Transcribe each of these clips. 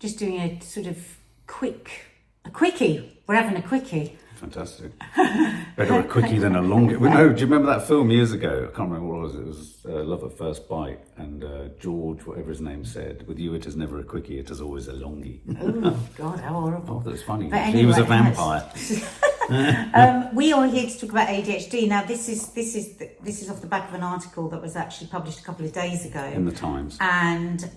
just doing a sort of quickie. We're having a quickie. Fantastic. Better a quickie than a longer. Well, no, do you remember that film years ago? I can't remember what it was. It was Love at First Bite, and George, whatever his name said, with you it is never a quickie, it is always a longie. Oh God, how horrible! Oh, that's funny. Anyway, he was a vampire. We are here to talk about ADHD. Now, this is off the back of an article that was actually published a couple of days ago In the Times. And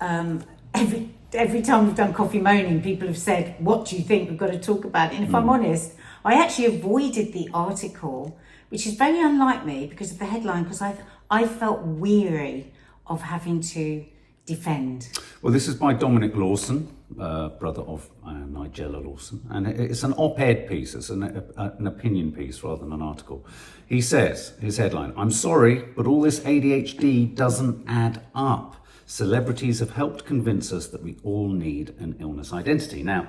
every time we've done Coffee Moaning, people have said, "What do you think? We've got to talk about it." And if I'm honest, I actually avoided the article, which is very unlike me because of the headline, because I felt weary of having to defend. Well, this is by Dominic Lawson, brother of Nigella Lawson, and it's an op-ed piece. It's an opinion piece rather than an article. He says, his headline, "I'm sorry, but all this ADHD doesn't add up. Celebrities have helped convince us that we all need an illness identity." Now,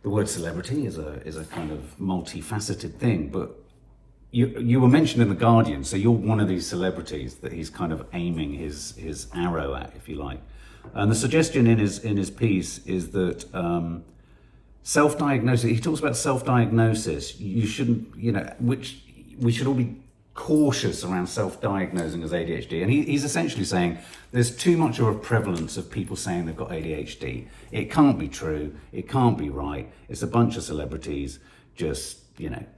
the word celebrity is a kind of multifaceted thing, but you were mentioned in The Guardian, so you're one of these celebrities that he's kind of aiming his arrow at, if you like. And the suggestion in his piece is that self-diagnosis, he talks about self-diagnosis, you shouldn't, which we should all be cautious around self-diagnosing as ADHD. And he's essentially saying there's too much of a prevalence of people saying they've got ADHD. It can't be true. It can't be right. It's a bunch of celebrities just,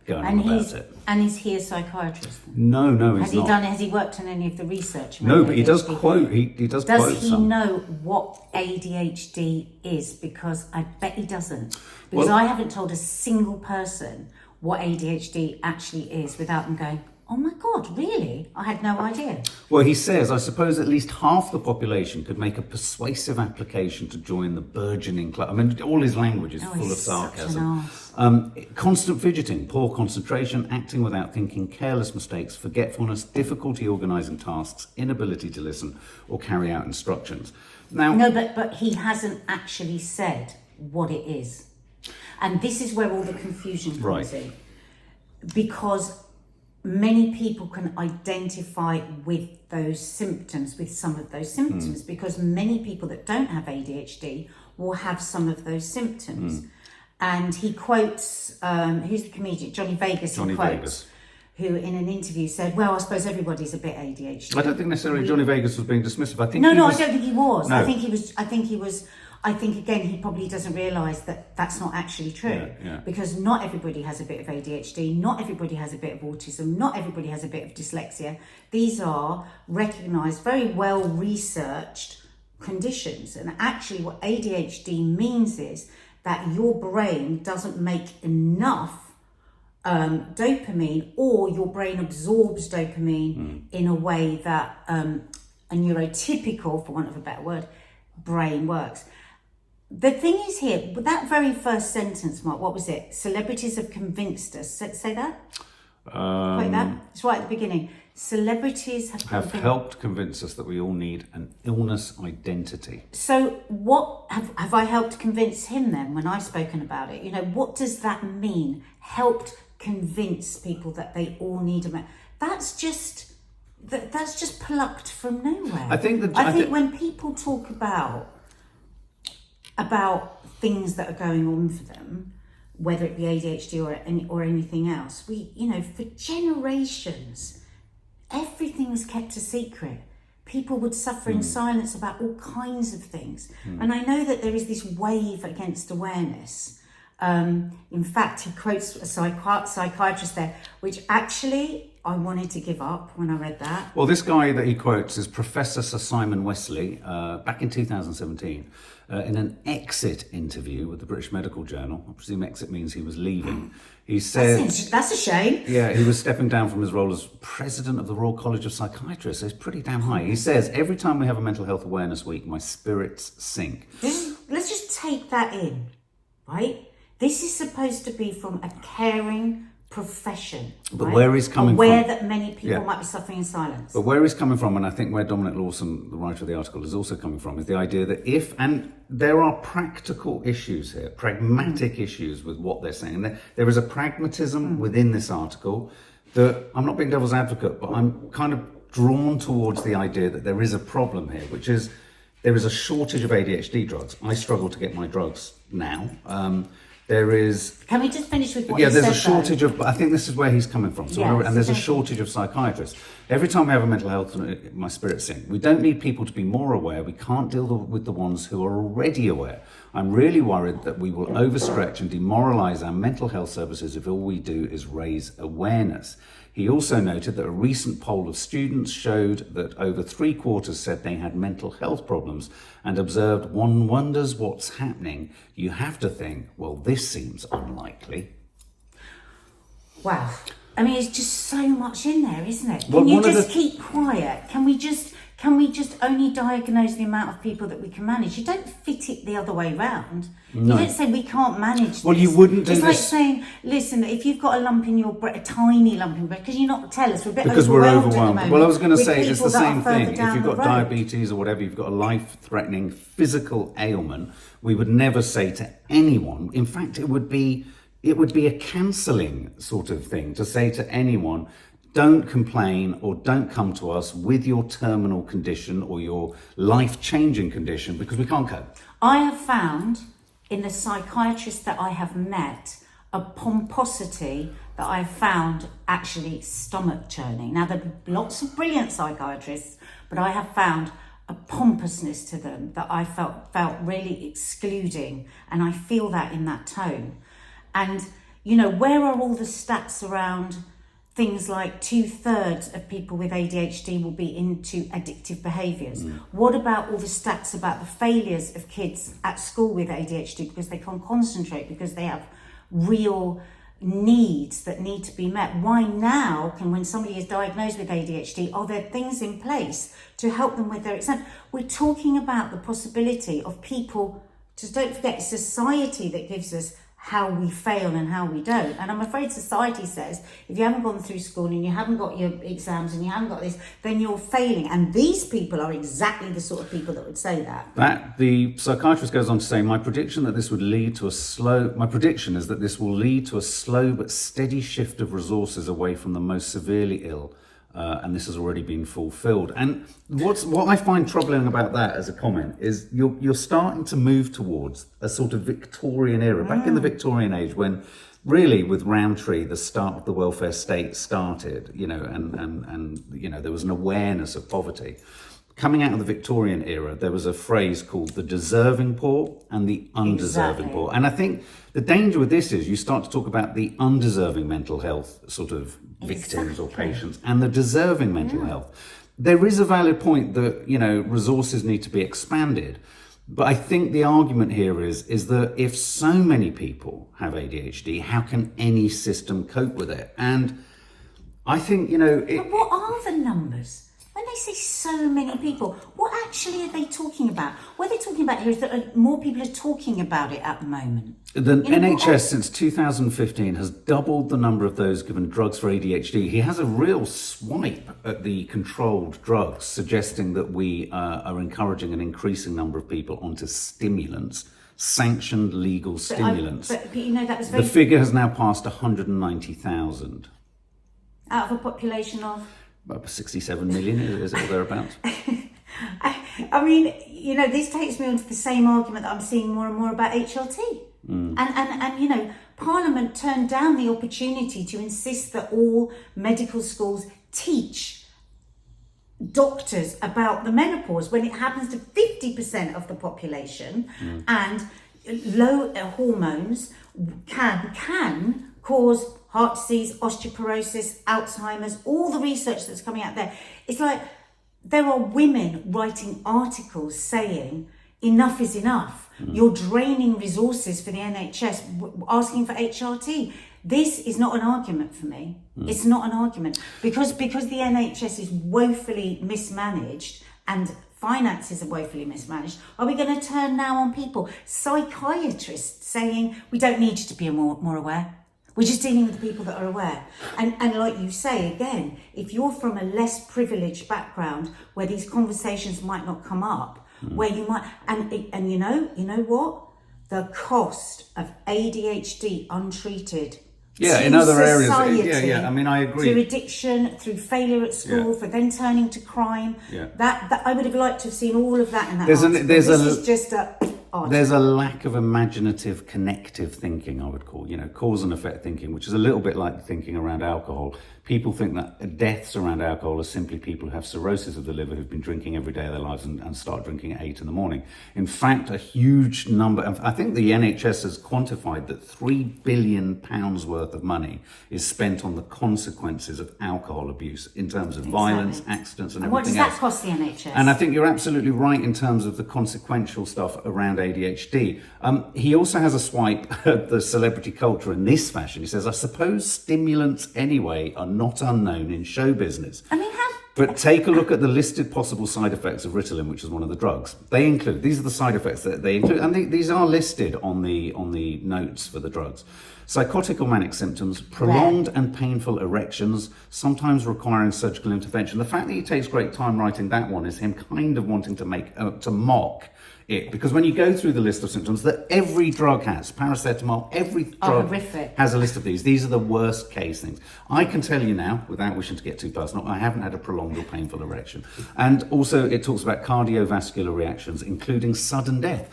going on about it. And is he a psychiatrist? No, he's not. Has he worked on any of the research? No, but he does quote. He does quote he some. know what ADHD is? Because I bet he doesn't. Because I haven't told a single person what ADHD actually is without them going, "Oh my God, really? I had no idea." Well, he says, "I suppose at least half the population could make a persuasive application to join the burgeoning club." I mean, all his language is full of sarcasm. Constant fidgeting, poor concentration, acting without thinking, careless mistakes, forgetfulness, difficulty organising tasks, inability to listen or carry out instructions. Now, no, but he hasn't actually said what it is. And this is where all the confusion comes in. Because many people can identify with those symptoms, with some of those symptoms, because many people that don't have ADHD will have some of those symptoms. And he quotes, who's the comedian? Johnny Vegas. Who in an interview said, "Well, I suppose everybody's a bit ADHD." I don't think necessarily Johnny Vegas was being dismissive. I think I don't think he was. No. I think again, he probably doesn't realise that that's not actually true. Yeah. Because not everybody has a bit of ADHD, not everybody has a bit of autism, not everybody has a bit of dyslexia. These are recognised, very well researched conditions. And actually what ADHD means is that your brain doesn't make enough dopamine, or your brain absorbs dopamine in a way that a neurotypical, for want of a better word, brain works. The thing is here, with that very first sentence, Mark, what was it? Celebrities have convinced us. Say that? Quote that? It's right at the beginning. Celebrities have helped convince us that we all need an illness identity. So what have I helped convince him then when I've spoken about it? What does that mean? Helped convince people that they all need a that's just plucked from nowhere. I think when people talk about things that are going on for them, whether it be ADHD or anything else, for generations, everything was kept a secret. People would suffer in silence about all kinds of things. And I know that there is this wave against awareness. In fact, he quotes a psychiatrist there, which actually I wanted to give up when I read that. Well, this guy that he quotes is Professor Sir Simon Wesley, back in 2017, in an exit interview with the British Medical Journal. I presume exit means he was leaving. He said... That's a shame. Yeah, he was stepping down from his role as president of the Royal College of Psychiatrists. So it's pretty damn high. He says, "Every time we have a mental health awareness week, my spirits sink." Let's just take that in, right? This is supposed to be from a caring profession. But right? where he's coming aware from... that many people might be suffering in silence. But where he's coming from, and I think where Dominic Lawson, the writer of the article, is also coming from, is the idea that and there are practical issues here, pragmatic issues with what they're saying. And there is a pragmatism within this article that, I'm not being devil's advocate, but I'm kind of drawn towards the idea that there is a problem here, which is, there is a shortage of ADHD drugs. I struggle to get my drugs now. There is... Can we just finish with what Yeah, you there's said, a shortage of... I think this is where he's coming from. So Yes, and there's a okay. shortage of psychiatrists. Every time we have a mental health, my spirits sink. We don't need people to be more aware. We can't deal with the ones who are already aware. I'm really worried that we will overstretch and demoralise our mental health services if all we do is raise awareness. He also noted that a recent poll of students showed that over 3/4 said they had mental health problems, and observed one wonders what's happening. You have to think, well, this seems unlikely. Wow. I mean, it's just so much in there, isn't it? Well, Can you one of just the- keep quiet? Can we just only diagnose the amount of people that we can manage? You don't fit it the other way round. No. You don't say we can't manage Well, this. you wouldn't do It's like this- saying, listen, if you've got a lump in your breast, a tiny lump in your breast, because you're not tell us, we're a bit Because we're overwhelmed. At the overwhelmed. moment Well, I was going to with say it's people the that are same further thing. If down you've the got road. diabetes or whatever, you've got a life-threatening physical ailment, we would never say to anyone. In fact, it would be a cancelling sort of thing to say to anyone, don't complain or don't come to us with your terminal condition or your life-changing condition, because we can't cope. I have found in the psychiatrists that I have met a pomposity that I found actually stomach churning. Now, there are lots of brilliant psychiatrists, but I have found a pompousness to them that I felt really excluding, and I feel that in that tone. And, you know, where are all the stats around things like 2/3 of people with ADHD will be into addictive behaviours? What about all the stats about the failures of kids at school with ADHD because they can't concentrate, because they have real needs that need to be met? Why now when somebody is diagnosed with ADHD, are there things in place to help them with their exam? We're talking about the possibility of people, just don't forget, it's society that gives us how we fail and how we don't. And I'm afraid society says, if you haven't gone through school and you haven't got your exams and you haven't got this, then you're failing. And these people are exactly the sort of people that would say that. The psychiatrist goes on to say, my prediction is that this will lead to a slow but steady shift of resources away from the most severely ill. And this has already been fulfilled. And what I find troubling about that as a comment is you're starting to move towards a sort of Victorian era, back in the Victorian age, when really with Rowntree, the start of the welfare state started, you know, and you know, there was an awareness of poverty. Coming out of the Victorian era, there was a phrase called the deserving poor and the undeserving Exactly. poor. And I think the danger with this is you start to talk about the undeserving mental health sort of victims or patients and the deserving mental health. There is a valid point that, you know, resources need to be expanded. But I think the argument here is that if so many people have ADHD, how can any system cope with it? And I think, you know... But what are the numbers? When they say so many people, what actually are they talking about? What they're talking about here is that more people are talking about it at the moment. The You know, NHS since 2015 has doubled the number of those given drugs for ADHD. He has a real swipe at the controlled drugs, suggesting that we are encouraging an increasing number of people onto stimulants, sanctioned legal stimulants. But you know, that was The very... figure has now passed 190,000. out of a population of... About 67 million, is it, or thereabouts? I mean, you know, this takes me on to the same argument that I'm seeing more and more about HLT. And you know, Parliament turned down the opportunity to insist that all medical schools teach doctors about the menopause when it happens to 50% of the population, and low hormones can cause heart disease, osteoporosis, Alzheimer's, all the research that's coming out there. It's like there are women writing articles saying enough is enough. You're draining resources for the NHS, asking for HRT. This is not an argument for me. It's not an argument because the NHS is woefully mismanaged and finances are woefully mismanaged. Are we going to turn now on people? Psychiatrists saying we don't need you to be more aware. We're just dealing with the people that are aware. And like you say, again, if you're from a less privileged background where these conversations might not come up, where you might, and you know what? The cost of ADHD untreated Yeah, to in other areas. society, Yeah. I mean, I agree. through addiction, through failure at school, for then turning to crime. Yeah. That I would have liked to have seen all of that in that There's article. there's this a- is just a article. There's a lack of imaginative, connective thinking, I would call, cause and effect thinking, which is a little bit like thinking around alcohol. People think that deaths around alcohol are simply people who have cirrhosis of the liver who've been drinking every day of their lives and start drinking at 8 in the morning. In fact, a huge number, I think the NHS has quantified that £3 billion worth of money is spent on the consequences of alcohol abuse in terms of violence, accidents and everything else. What does that cost the NHS? And I think you're absolutely right in terms of the consequential stuff around ADHD. He also has a swipe at the celebrity culture in this fashion. He says, I suppose stimulants anyway are not unknown in show business. I mean, But take a look at the listed possible side effects of Ritalin, which is one of the drugs. These are the side effects that they include, and these are listed on the notes for the drugs. Psychotic or manic symptoms, prolonged and painful erections, sometimes requiring surgical intervention. The fact that he takes great time writing that one is him kind of wanting to mock it, because when you go through the list of symptoms that every drug has, paracetamol, every drug has a list of these. These are the worst case things. I can tell you now, without wishing to get too personal, I haven't had a prolonged or painful erection. And also it talks about cardiovascular reactions, including sudden death.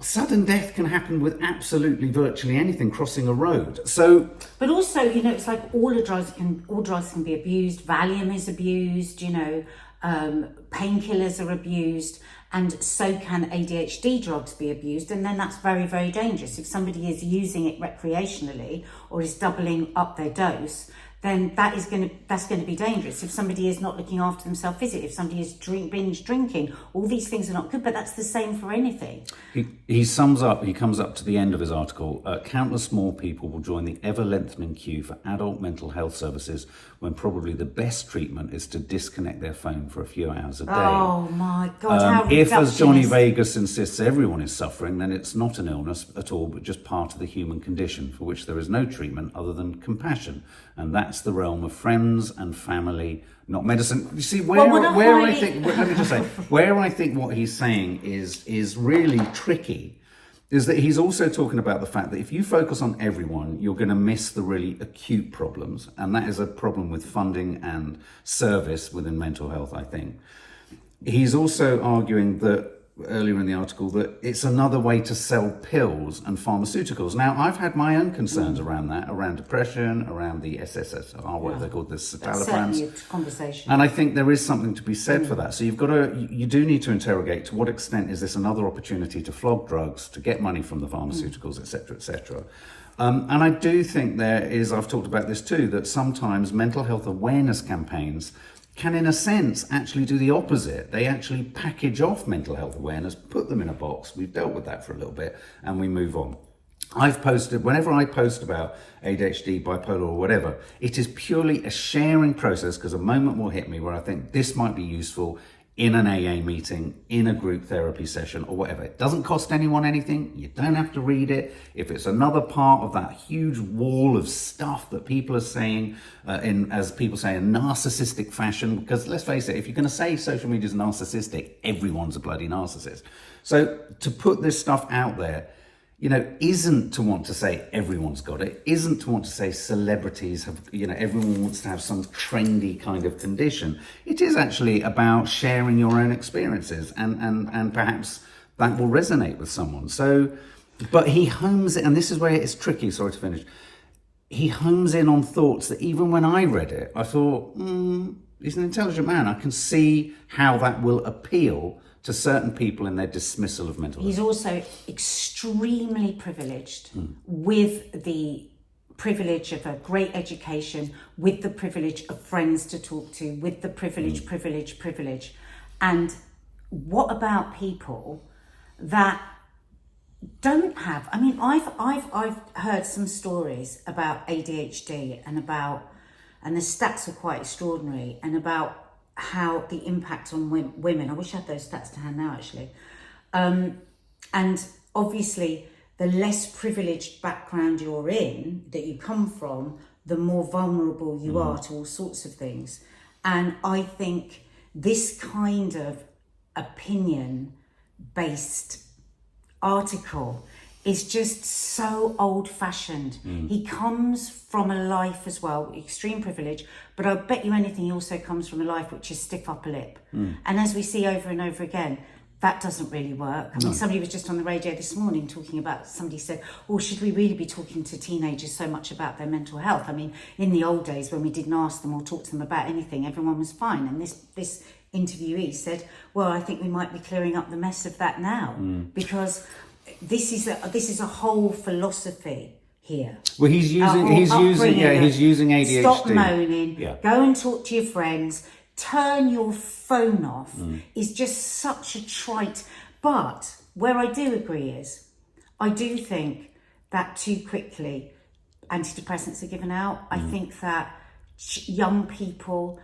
Sudden death can happen with absolutely virtually anything crossing a road. But also, it's like all drugs can be abused. Valium is abused, painkillers are abused, and so can ADHD drugs be abused, and then that's very, very dangerous. If somebody is using it recreationally or is doubling up their dose, then that's going to be dangerous. If somebody is not looking after themselves physically, if somebody is binge drinking, all these things are not good, but that's the same for anything. He comes up to the end of his article, countless more people will join the ever-lengthening queue for adult mental health services when probably the best treatment is to disconnect their phone for a few hours a day. Oh my God, how if, as Johnny reductionist. Vegas insists, everyone is suffering, then it's not an illness at all, but just part of the human condition for which there is no treatment other than compassion. And that's the realm of friends and family, not medicine. You see, where I think what he's saying is really tricky is that he's also talking about the fact that if you focus on everyone, you're going to miss the really acute problems. And that is a problem with funding and service within mental health, I think. He's also arguing that, earlier in the article, that it's another way to sell pills and pharmaceuticals. Now, I've had my own concerns around that, around depression, around the SSRI, what they're called, the That's certainly a citalopram. conversation. And I think there is something to be said for that. So you do need to interrogate to what extent is this another opportunity to flog drugs, to get money from the pharmaceuticals, etc., etc. And I do think there is, I've talked about this too, that sometimes mental health awareness campaigns can, in a sense, actually do the opposite. They actually package off mental health awareness, put them in a box. We've dealt with that for a little bit, and we move on. Whenever I post about ADHD, bipolar, or whatever, it is purely a sharing process, because a moment will hit me where I think this might be useful in an AA meeting, in a group therapy session, or whatever. It doesn't cost anyone anything. You don't have to read it. If it's another part of that huge wall of stuff that people are saying, as people say, in narcissistic fashion, because let's face it, if you're going to say social media is narcissistic, everyone's a bloody narcissist. So to put this stuff out there, isn't to want to say everyone's got it, isn't to want to say celebrities have, everyone wants to have some trendy kind of condition. It is actually about sharing your own experiences, and perhaps that will resonate with someone. So, but he homes it, and this is where it's tricky, sorry to finish. He homes in on thoughts that even when I read it, I thought, he's an intelligent man. I can see how that will appeal to certain people in their dismissal of mental health. He's also extremely privileged with the privilege of a great education, with the privilege of friends to talk to, with the privilege. And what about people that don't have? I mean, I've heard some stories about ADHD and the stats are quite extraordinary, and about how the impact on women. I wish I had those stats to hand now, actually. And obviously, the less privileged background you're in, that you come from, the more vulnerable you are to all sorts of things. And I think this kind of opinion-based article is just so old-fashioned. He comes from a life as well, extreme privilege, but I'll bet you anything he also comes from a life which is stiff upper lip. And as we see over and over again, that doesn't really work. I mean, somebody was just on the radio this morning talking about, somebody said, oh, should we really be talking to teenagers so much about their mental health? I mean, in the old days when we didn't ask them or talk to them about anything, everyone was fine. And this interviewee said, well, I think we might be clearing up the mess of that now, because this is a whole philosophy here. Well, he's using ADHD. Stop moaning. Yeah. Go and talk to your friends. Turn your phone off. Is just such a trite. But where I do agree is, I do think that too quickly antidepressants are given out. I think that young people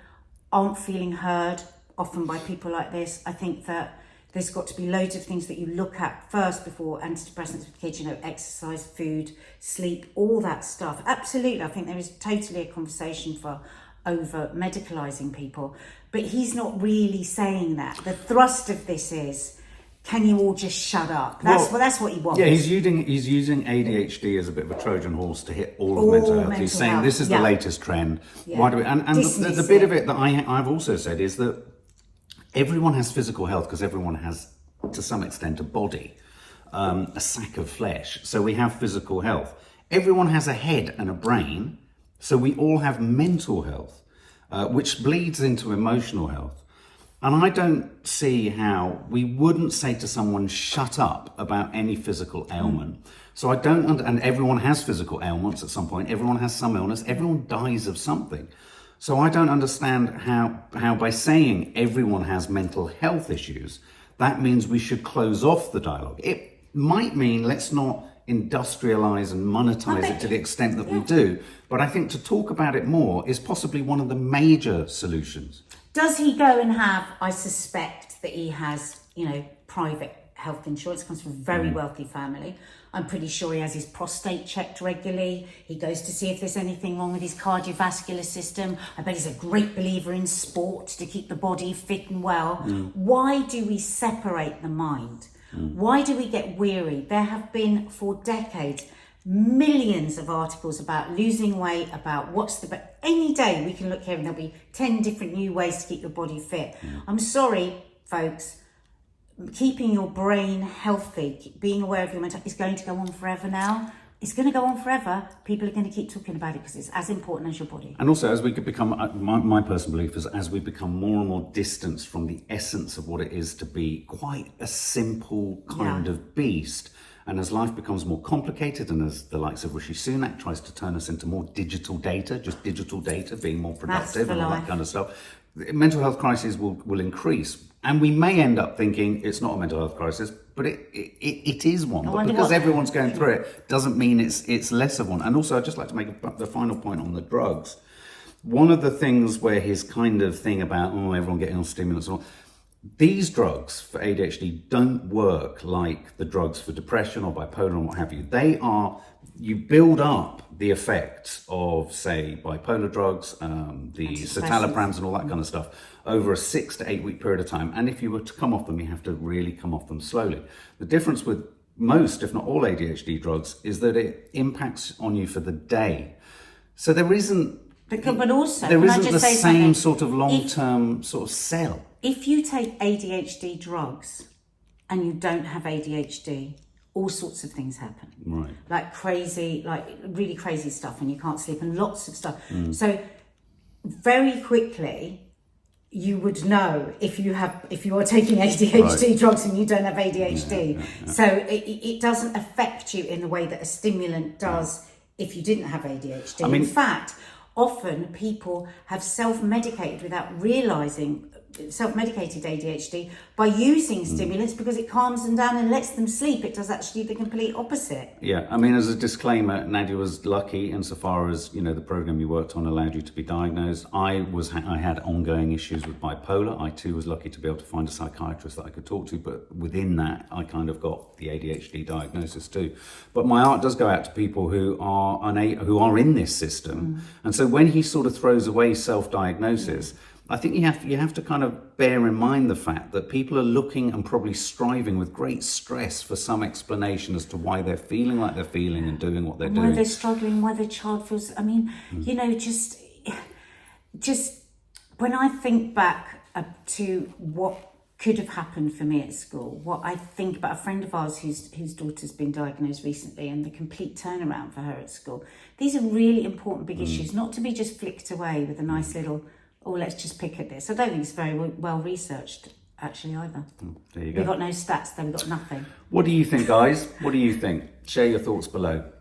aren't feeling heard often by people like this. I think that there's got to be loads of things that you look at first before antidepressants with kids, exercise, food, sleep, all that stuff. Absolutely. I think there is totally a conversation for over medicalising people, but he's not really saying that. The thrust of this is, can you all just shut up? That's what he wants. Yeah, he's using ADHD as a bit of a Trojan horse to hit all of mental health. He's saying this is the latest trend. Yeah. Why do we? And the bit of it that I've also said is that everyone has physical health because everyone has, to some extent, a body, a sack of flesh. So we have physical health. Everyone has a head and a brain. So we all have mental health, which bleeds into emotional health. And I don't see how we wouldn't say to someone, shut up about any physical ailment. So I don't, and everyone has physical ailments at some point. Everyone has some illness. Everyone dies of something. So I don't understand how by saying everyone has mental health issues, that means we should close off the dialogue. It might mean let's not industrialize and monetize it to the extent that we do. But I think to talk about it more is possibly one of the major solutions. Does he go and have, I suspect that he has, private health insurance, comes from a very wealthy family. I'm pretty sure he has his prostate checked regularly. He goes to see if there's anything wrong with his cardiovascular system. I bet he's a great believer in sport to keep the body fit and well. Why do we separate the mind? Why do we get weary? There have been, for decades, millions of articles about losing weight, about any day we can look here and there'll be 10 different new ways to keep your body fit. I'm sorry, folks, keeping your brain healthy, being aware of your mental, is going to go on forever now. It's going to go on forever. People are going to keep talking about it because it's as important as your body. And also, as we could become, my personal belief is, as we become more and more distanced from the essence of what it is to be quite a simple kind of beast, and as life becomes more complicated, and as the likes of Rishi Sunak tries to turn us into more digital data, just digital data, being more productive and all that kind of stuff, mental health crises will increase. And we may end up thinking it's not a mental health crisis, but it is one. But because everyone's going through it doesn't mean it's less of one. And also, I'd just like to make the final point on the drugs. One of the things where his kind of thing about, everyone getting on stimulants and all, these drugs for ADHD don't work like the drugs for depression or bipolar and what have you. You build up the effects of, say, bipolar drugs, the citalopram and all that kind of stuff over a 6 to 8 week period of time. And if you were to come off them, you have to really come off them slowly. The difference with most, if not all ADHD drugs, is that it impacts on you for the day. So there isn't, but also, there isn't the same sort of long-term sort of sell. If you take ADHD drugs and you don't have ADHD, all sorts of things happen. Right. Like really crazy stuff, and you can't sleep, and lots of stuff. So very quickly, you would know if you are taking ADHD drugs and you don't have ADHD. So it doesn't affect you in the way that a stimulant does if you didn't have ADHD. In fact, often people have self-medicated without realising, self-medicated ADHD by using stimulants because it calms them down and lets them sleep. It does actually the complete opposite. Yeah, as a disclaimer, Nadia was lucky insofar as, the program you worked on allowed you to be diagnosed. I had ongoing issues with bipolar. I too was lucky to be able to find a psychiatrist that I could talk to, but within that, I kind of got the ADHD diagnosis too. But my art does go out to people who are in this system. And so when he sort of throws away self-diagnosis, I think you have to kind of bear in mind the fact that people are looking and probably striving with great stress for some explanation as to why they're feeling like they're feeling and doing what they're doing. Why they're struggling, why their child feels. I mean, you know, just when I think back to what could have happened for me at school, what I think about a friend of ours whose daughter's been diagnosed recently and the complete turnaround for her at school. These are really important big issues, not to be just flicked away with a nice little, oh, let's just pick at this. I don't think it's very well researched actually either. There you go. We've got no stats there, we've got nothing. What do you think, guys? What do you think? Share your thoughts below.